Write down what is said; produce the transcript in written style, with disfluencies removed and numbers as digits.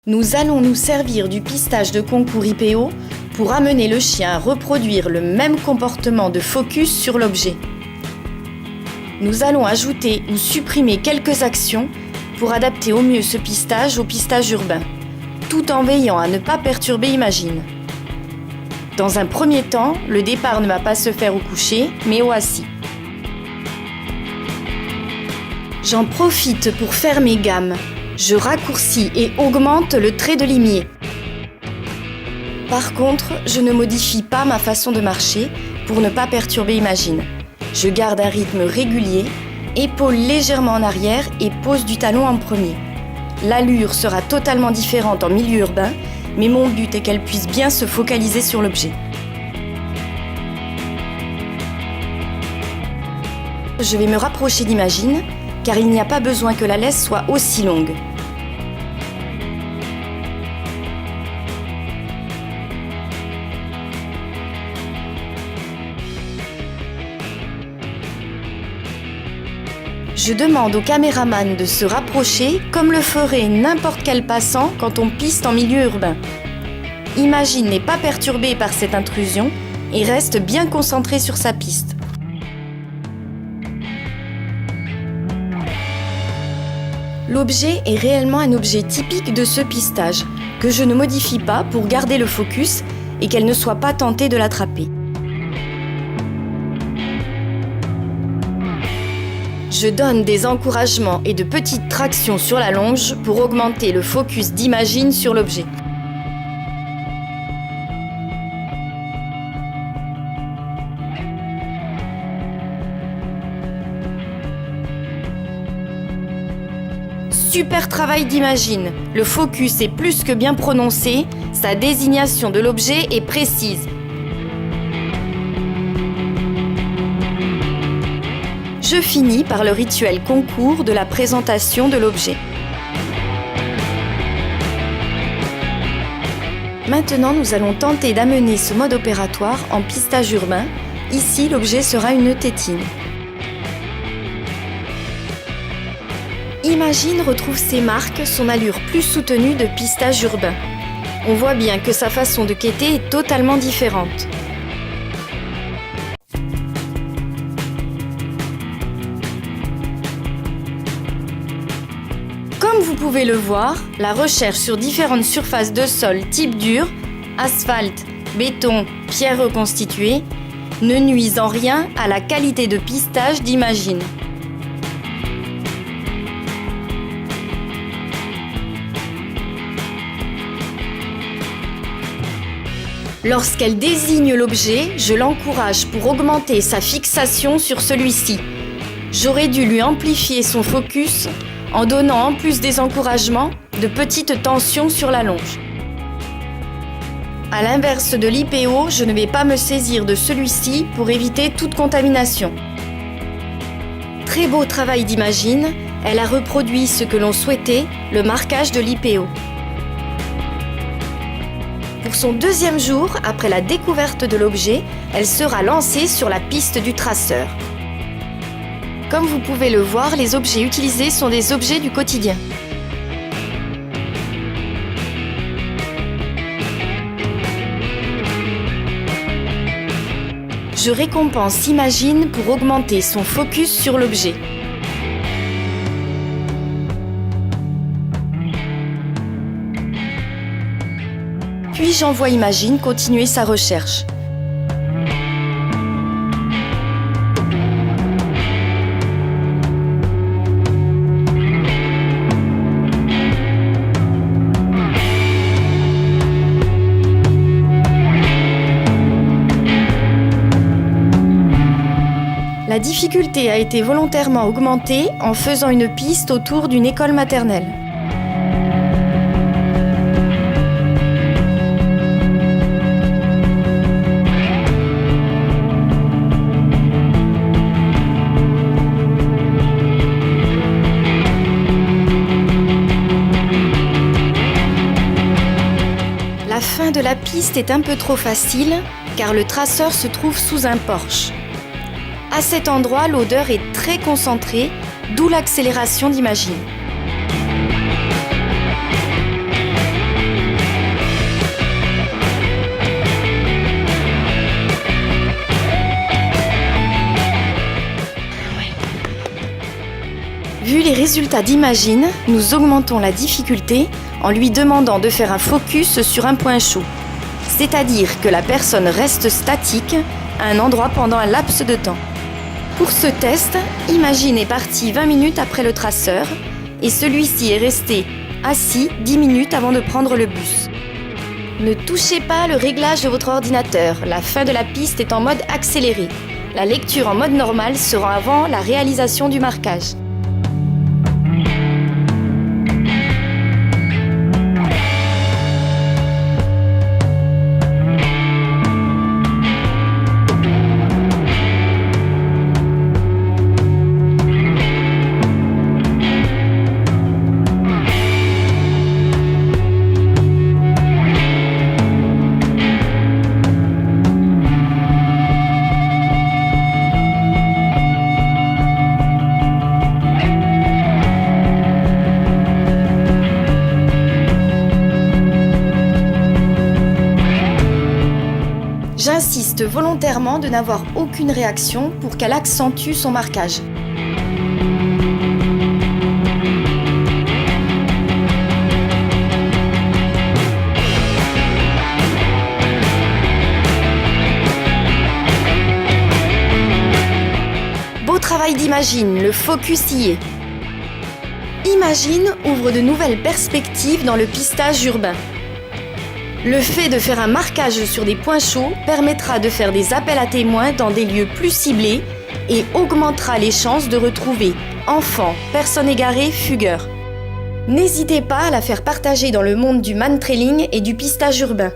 Nous allons nous servir du pistage de concours IPO pour amener le chien à reproduire le même comportement de focus sur l'objet. Nous allons ajouter ou supprimer quelques actions pour adapter au mieux ce pistage au pistage urbain, tout en veillant à ne pas perturber Imagine. Dans un premier temps, le départ ne va pas se faire au coucher, mais au assis. J'en profite pour faire mes gammes. Je raccourcis et augmente le trait de limier. Par contre, je ne modifie pas ma façon de marcher pour ne pas perturber Imagine. Je garde un rythme régulier, épaule légèrement en arrière et pose du talon en premier. L'allure sera totalement différente en milieu urbain, mais mon but est qu'elle puisse bien se focaliser sur l'objet. Je vais me rapprocher d'Imagine, car il n'y a pas besoin que la laisse soit aussi longue. Je demande au caméraman de se rapprocher comme le ferait n'importe quel passant quand on piste en milieu urbain. Imagine n'est pas perturbé par cette intrusion et reste bien concentré sur sa piste. L'objet est réellement un objet typique de ce pistage, que je ne modifie pas pour garder le focus et qu'elle ne soit pas tentée de l'attraper. Je donne des encouragements et de petites tractions sur la longe pour augmenter le focus d'Imagine sur l'objet. Super travail d'Imagine. Le focus est plus que bien prononcé, sa désignation de l'objet est précise. Je finis par le rituel concours de la présentation de l'objet. Maintenant, nous allons tenter d'amener ce mode opératoire en pistage urbain. Ici, l'objet sera une tétine. Imagine retrouve ses marques, son allure plus soutenue de pistage urbain. On voit bien que sa façon de quêter est totalement différente. Comme vous pouvez le voir, la recherche sur différentes surfaces de sol type dur, asphalte, béton, pierre reconstituée, ne nuisent en rien à la qualité de pistage d'Imagine. Lorsqu'elle désigne l'objet, je l'encourage pour augmenter sa fixation sur celui-ci. J'aurais dû lui amplifier son focus en donnant en plus des encouragements, de petites tensions sur la longe. À l'inverse de l'IPO, je ne vais pas me saisir de celui-ci pour éviter toute contamination. Très beau travail d'Imagine, elle a reproduit ce que l'on souhaitait, le marquage de l'IPO. Pour son deuxième jour, après la découverte de l'objet, elle sera lancée sur la piste du traceur. Comme vous pouvez le voir, les objets utilisés sont des objets du quotidien. Je récompense Imagine pour augmenter son focus sur l'objet. Puis j'envoie Imagine continuer sa recherche. La difficulté a été volontairement augmentée en faisant une piste autour d'une école maternelle. La fin de la piste est un peu trop facile car le traceur se trouve sous un porche. À cet endroit, l'odeur est très concentrée, d'où l'accélération d'Imagine. résultat d'Imagine, nous augmentons la difficulté en lui demandant de faire un focus sur un point chaud. C'est-à-dire que la personne reste statique à un endroit pendant un laps de temps. Pour ce test, Imagine est parti 20 minutes après le traceur et celui-ci est resté assis 10 minutes avant de prendre le bus. Ne touchez pas le réglage de votre ordinateur, la fin de la piste est en mode accéléré. La lecture en mode normal sera avant la réalisation du marquage. J'insiste volontairement de n'avoir aucune réaction pour qu'elle accentue son marquage. Beau travail d'Imagine, le focus y est. Imagine ouvre de nouvelles perspectives dans le pistage urbain. Le fait de faire un marquage sur des points chauds permettra de faire des appels à témoins dans des lieux plus ciblés et augmentera les chances de retrouver enfants, personnes égarées, fugueurs. N'hésitez pas à la faire partager dans le monde du man-trailing et du pistage urbain.